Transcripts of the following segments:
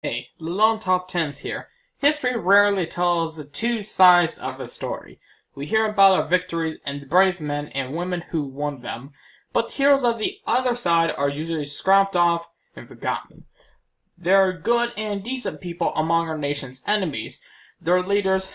Hey, the Lone Top 10s here. History rarely tells the two sides of a story. We hear about our victories and the brave men and women who won them, but the heroes of the other side are usually scrapped off and forgotten. There are good and decent people among our nation's enemies. Their leaders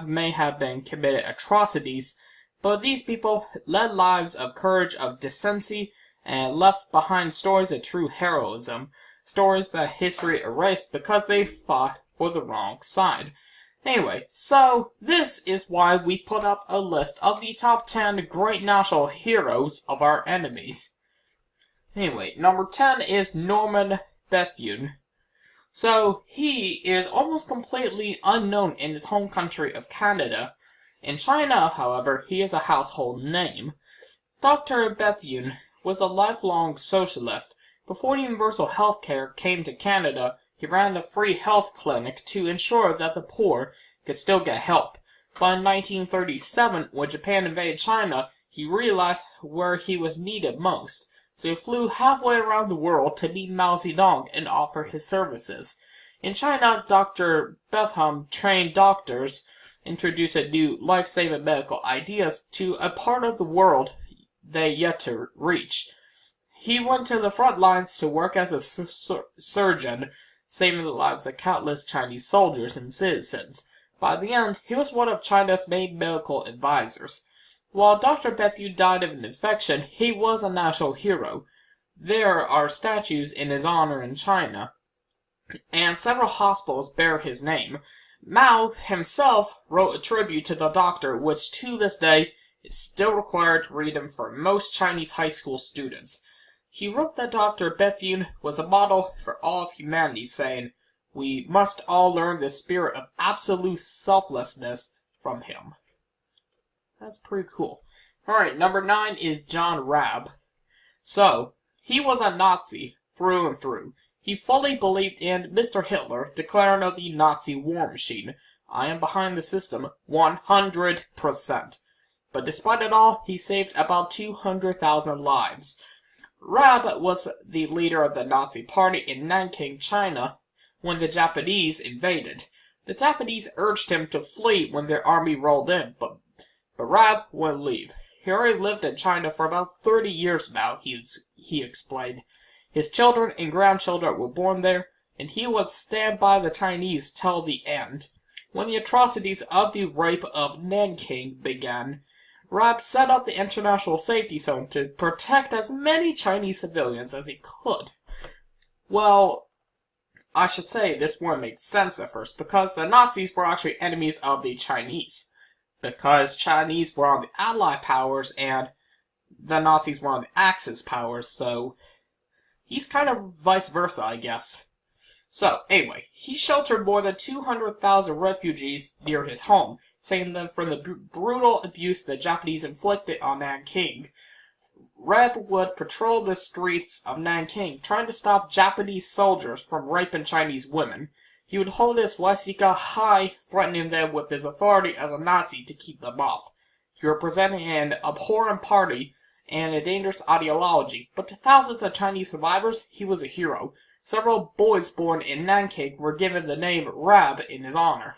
may have been committed atrocities, but these people led lives of courage, of decency, and left behind stories of true heroism. Stories that history erased because they fought for the wrong side. Anyway, so this is why we put up a list of the top 10 great national heroes of our enemies. Anyway, number 10 is Norman Bethune. So, he is almost completely unknown in his home country of Canada. In China, however, he is a household name. Dr. Bethune was a lifelong socialist. Before universal health care came to Canada, he ran a free health clinic to ensure that the poor could still get help. But in 1937, when Japan invaded China, he realized where he was needed most. So he flew halfway around the world to meet Mao Zedong and offer his services. In China, Dr. Bethune trained doctors, introduced new life-saving medical ideas to a part of the world they yet to reach. He went to the front lines to work as a surgeon, saving the lives of countless Chinese soldiers and citizens. By the end, he was one of China's main medical advisors. While Dr. Bethune died of an infection, he was a national hero. There are statues in his honor in China, and several hospitals bear his name. Mao himself wrote a tribute to the doctor, which to this day is still required to read him for most Chinese high school students. He wrote that Dr. Bethune was a model for all of humanity, saying, "We must all learn the spirit of absolute selflessness from him." That's pretty cool. Alright, number 9 is John Rabe. So, he was a Nazi through and through. He fully believed in Mr. Hitler, declaring of the Nazi war machine. "I am behind the system 100%. But despite it all, he saved about 200,000 lives. Rabe was the leader of the Nazi party in Nanking, China, when the Japanese invaded. The Japanese urged him to flee when their army rolled in, but Rabe wouldn't leave. He already lived in China for about 30 years now, he explained. His children and grandchildren were born there, and he would stand by the Chinese till the end. When the atrocities of the rape of Nanking began, Rabe set up the International Safety Zone to protect as many Chinese civilians as he could. Well, I should say this wouldn't make sense at first, because the Nazis were actually enemies of the Chinese. Because Chinese were on the Allied powers, and the Nazis were on the Axis powers, so he's kind of vice versa, I guess. So, anyway, he sheltered more than 200,000 refugees near his home, saving them from the brutal abuse the Japanese inflicted on Nanking. Rabe would patrol the streets of Nanking, trying to stop Japanese soldiers from raping Chinese women. He would hold his swastika high, threatening them with his authority as a Nazi to keep them off. He represented an abhorrent party and a dangerous ideology, but to thousands of Chinese survivors, he was a hero. Several boys born in Nanking were given the name Rabe in his honor.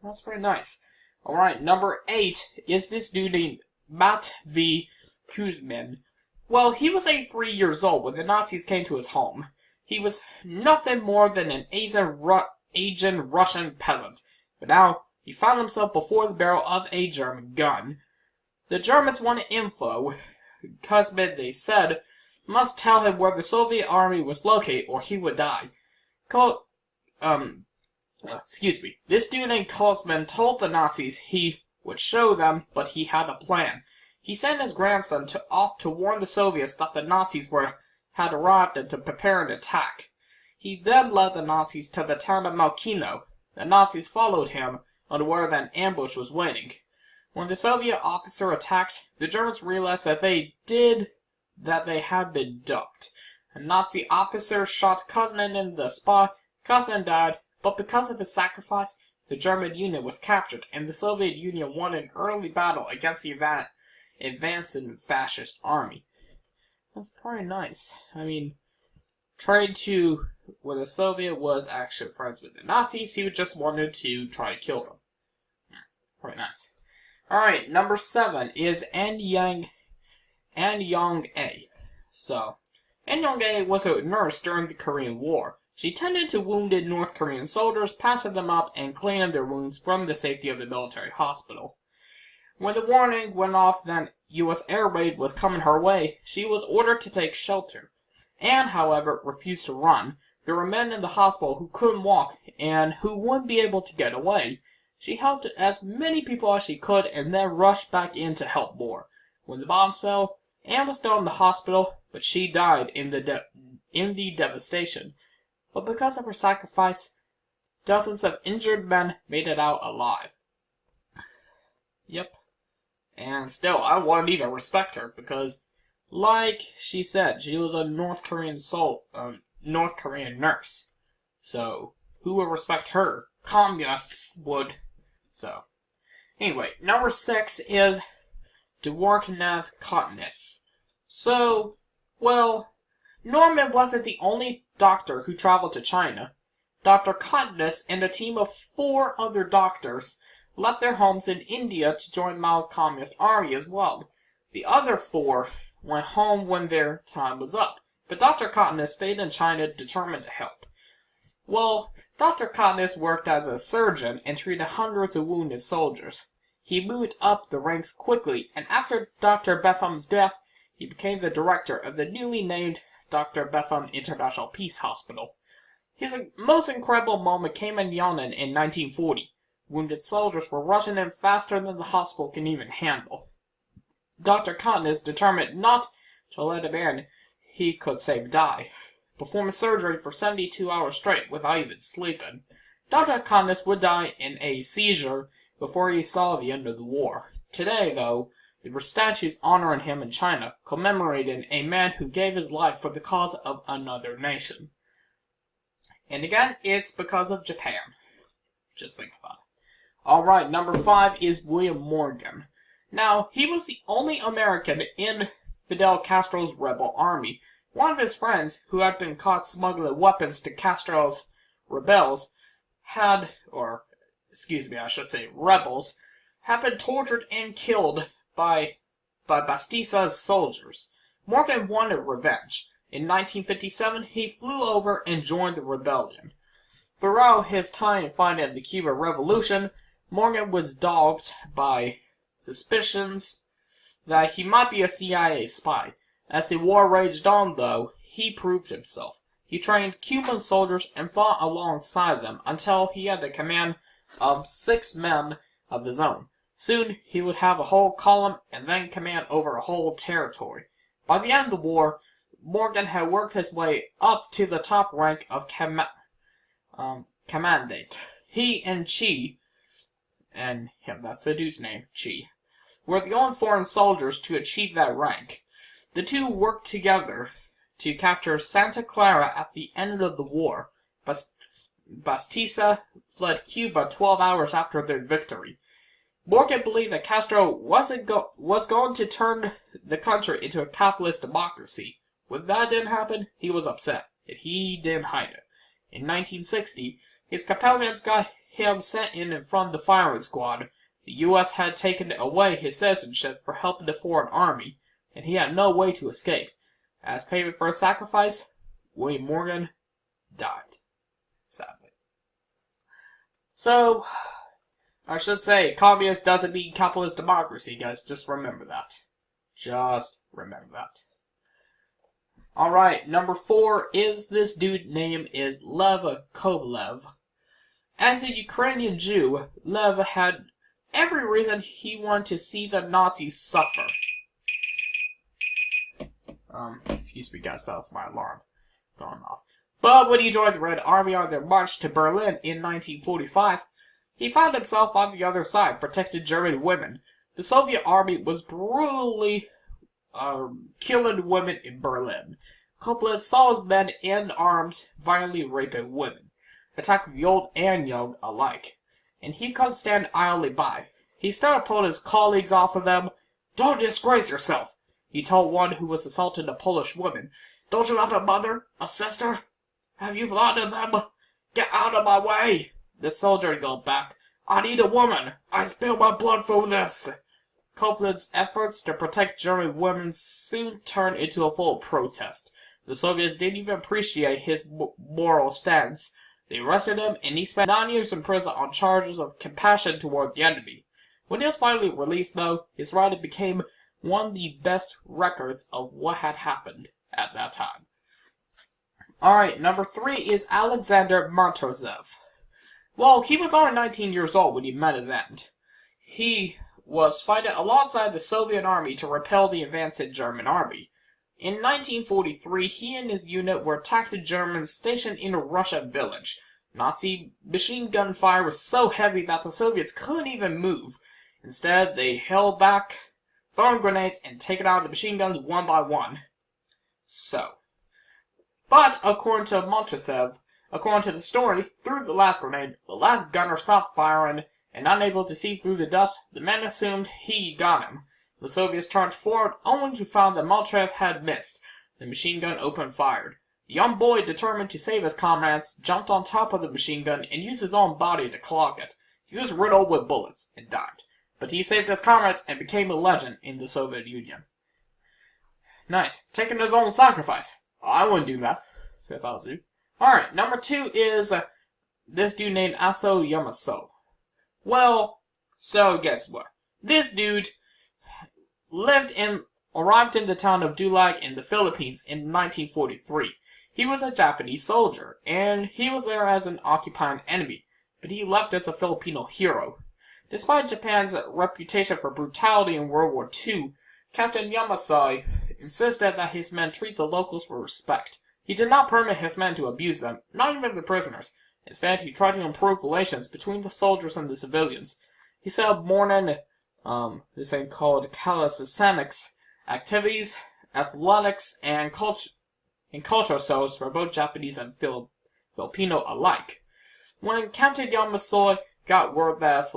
That's pretty nice. Alright, number 8 is this dude named Matvei Kuzmin. Well, he was 83 years old when the Nazis came to his home. He was nothing more than an Asian Russian peasant, but now he found himself before the barrel of a German gun. The Germans wanted info. Kuzmin, they said, must tell him where the Soviet army was located or he would die. This dude named Kuzmin told the Nazis he would show them, but he had a plan. He sent his grandson off to warn the Soviets that the Nazis had arrived and to prepare an attack. He then led the Nazis to the town of Malkino. The Nazis followed him, unaware that an ambush was waiting. When the Soviet officer attacked, the Germans realized that they had been duped. A Nazi officer shot Kuzmin in the spot. Kuzmin died, but because of his sacrifice, the German Union was captured, and the Soviet Union won an early battle against the advancing fascist army. That's pretty nice. I mean, tried to when the Soviet was actually friends with the Nazis, he just wanted to try to kill them. Quite nice. Alright, number 7 is An Yong-a. So, An Yong-a was a nurse during the Korean War. She tended to wounded North Korean soldiers, patched them up, and cleaned their wounds from the safety of the military hospital. When the warning went off that U.S. air raid was coming her way, she was ordered to take shelter. Anne, however, refused to run. There were men in the hospital who couldn't walk and who wouldn't be able to get away. She helped as many people as she could and then rushed back in to help more. When the bombs fell, Anne was still in the hospital, but she died in the devastation. But because of her sacrifice, dozens of injured men made it out alive. Yep. And still, I wouldn't even respect her because, like she said, she was a North Korean nurse. So, who would respect her? Communists would. So, anyway, number 6 is Dworknath Kotnis. So, well, Norman wasn't the only doctor who traveled to China. Dr. Kotnis and a team of 4 other doctors left their homes in India to join Mao's Communist Army as well. The other 4 went home when their time was up, but Dr. Kotnis stayed in China determined to help. Well, Dr. Kotnis worked as a surgeon and treated hundreds of wounded soldiers. He moved up the ranks quickly, and after Dr. Betham's death, he became the director of the newly named Dr. Betham International Peace Hospital. His most incredible moment came in Yan'an in 1940. Wounded soldiers were rushing in faster than the hospital can even handle. Dr. Kotnis, determined not to let a man he could save die, performed surgery for 72 hours straight without even sleeping. Dr. Kotnis would die in a seizure before he saw the end of the war. Today, though, there were statues honoring him in China, commemorating a man who gave his life for the cause of another nation. And again, it's because of Japan. Just think about it. Alright, number 5 is William Morgan. Now, he was the only American in Fidel Castro's rebel army. One of his friends, who had been caught smuggling weapons to Castro's rebels, had been tortured and killed by Bastista's soldiers. Morgan wanted revenge. In 1957, he flew over and joined the rebellion. Throughout his time fighting the Cuban Revolution, Morgan was dogged by suspicions that he might be a CIA spy. As the war raged on, though, he proved himself. He trained Cuban soldiers and fought alongside them until he had the command of 6 men of his own. Soon, he would have a whole column and then command over a whole territory. By the end of the war, Morgan had worked his way up to the top rank of commandant. He and Chi, and him, that's the dude's name, Chi, were the only foreign soldiers to achieve that rank. The two worked together to capture Santa Clara at the end of the war. Bastista fled Cuba 12 hours after their victory. Morgan believed that Castro was going to turn the country into a capitalist democracy. When that didn't happen, he was upset, and he didn't hide it. In 1960, his companions got him sent in front of the firing squad. The U.S. had taken away his citizenship for helping the foreign army, and he had no way to escape. As payment for his sacrifice, William Morgan died. Sadly. So, I should say, communist doesn't mean capitalist democracy, guys. Just remember that. Just remember that. Alright, number 4 is this dude name is Lev Kovalev. As a Ukrainian Jew, Lev had every reason he wanted to see the Nazis suffer. Excuse me guys, that was my alarm going off. But when he joined the Red Army on their march to Berlin in 1945, he found himself on the other side, protecting German women. The Soviet army was brutally killing women in Berlin. Kovalev saw his men in arms violently raping women, attacking the old and young alike, and he couldn't stand idly by. He started pulling his colleagues off of them. "Don't disgrace yourself," he told one who was assaulting a Polish woman. "Don't you have a mother? A sister?" Have you flattered them? Get out of my way! The soldier yelled back. I need a woman! I spilled my blood for this! Copland's efforts to protect German women soon turned into a full protest. The Soviets didn't even appreciate his moral stance. They arrested him, and he spent 9 years in prison on charges of compassion toward the enemy. When he was finally released, though, his writing became one of the best records of what had happened at that time. Alright, number 3 is Alexander Matusev. Well, he was only 19 years old when he met his end. He was fighting alongside the Soviet army to repel the advancing German army. In 1943, he and his unit were attacking Germans stationed in a Russian village. Nazi machine gun fire was so heavy that the Soviets couldn't even move. Instead, they held back, throwing grenades and taking out the machine guns one by one. But according to Matusev, according to the story, through the last grenade, the last gunner stopped firing, and unable to see through the dust, the men assumed he got him. The Soviets charged forward, only to find that Matusev had missed. The machine gun opened fire. The young boy, determined to save his comrades, jumped on top of the machine gun and used his own body to clog it. He was riddled with bullets and died. But he saved his comrades and became a legend in the Soviet Union. Nice. Taking his own sacrifice. I wouldn't do that, if I was you. Alright, number 2 is this dude named Aso Yamaso. Well, so guess what? This dude arrived in the town of Dulag in the Philippines in 1943. He was a Japanese soldier, and he was there as an occupying enemy, but he left as a Filipino hero. Despite Japan's reputation for brutality in World War II, Captain Yamasai insisted that his men treat the locals with respect. He did not permit his men to abuse them, not even the prisoners. Instead, he tried to improve relations between the soldiers and the civilians. He set up morning this thing called calisthenics activities, athletics, and cultural shows for both Japanese and Filipino alike. When Captain Yamasoy got word that a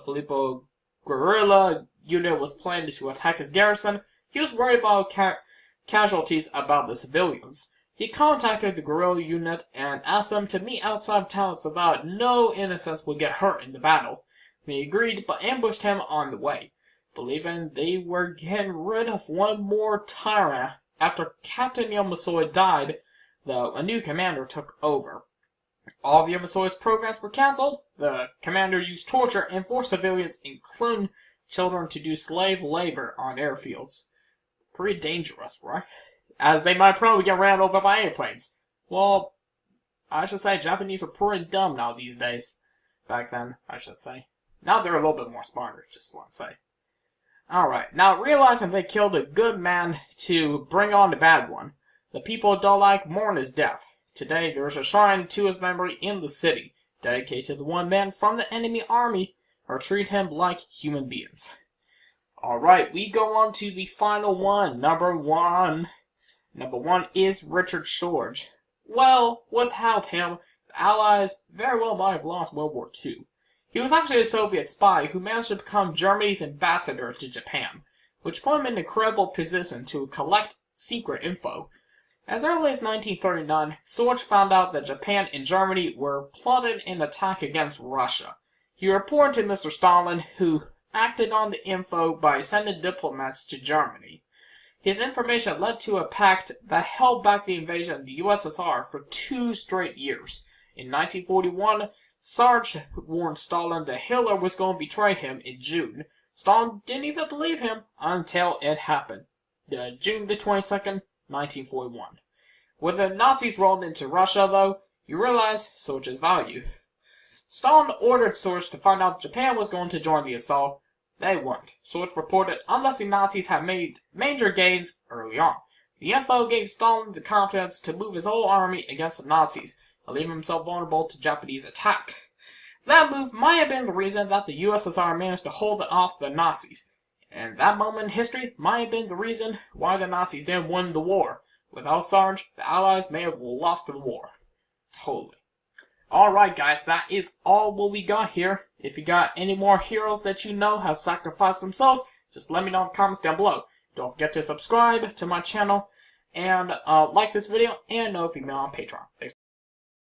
Filipino guerrilla unit was planning to attack his garrison, he was worried about casualties about the civilians. He contacted the guerrilla unit and asked them to meet outside of town so that no innocents would get hurt in the battle. They agreed, but ambushed him on the way. Believing they were getting rid of one more tyrant, after Captain Yamasoy died, a new commander took over. All of Yamasoy's programs were cancelled. The commander used torture and forced civilians, including children, to do slave labor on airfields. Pretty dangerous, right? As they might probably get ran over by airplanes. Well, I should say Japanese are pretty dumb now these days. Back then, I should say. Now they're a little bit more smarter, just want to say. Alright, now realizing they killed a good man to bring on the bad one, the people of Dulag mourn his death. Today, there is a shrine to his memory in the city, dedicated to the one man from the enemy army, or treat him like human beings. Alright, we go on to the final one, number 1. Number 1 is Richard George. Well, without him, the Allies very well might have lost World War II. He was actually a Soviet spy who managed to become Germany's ambassador to Japan, which put him in an incredible position to collect secret info. As early as 1939, George found out that Japan and Germany were plotting an attack against Russia. He reported to Mr. Stalin, who acted on the info by sending diplomats to Germany. His information led to a pact that held back the invasion of the USSR for 2 straight years. In 1941, Sarge warned Stalin that Hitler was going to betray him in June. Stalin didn't even believe him until it happened. June the 22nd, 1941. When the Nazis rolled into Russia, though, he realized Sarge's value. Stalin ordered Sarge to find out if Japan was going to join the assault. They weren't. Sarge reported unless the Nazis had made major gains early on. The info gave Stalin the confidence to move his whole army against the Nazis, and leave himself vulnerable to Japanese attack. That move might have been the reason that the USSR managed to hold off the Nazis. And that moment in history might have been the reason why the Nazis didn't win the war. Without Sarge, the Allies may have lost the war. Totally. Alright guys, that is all what we got here. If you got any more heroes that you know have sacrificed themselves, just let me know in the comments down below. Don't forget to subscribe to my channel, and like this video, and know if you mail on Patreon. Thanks.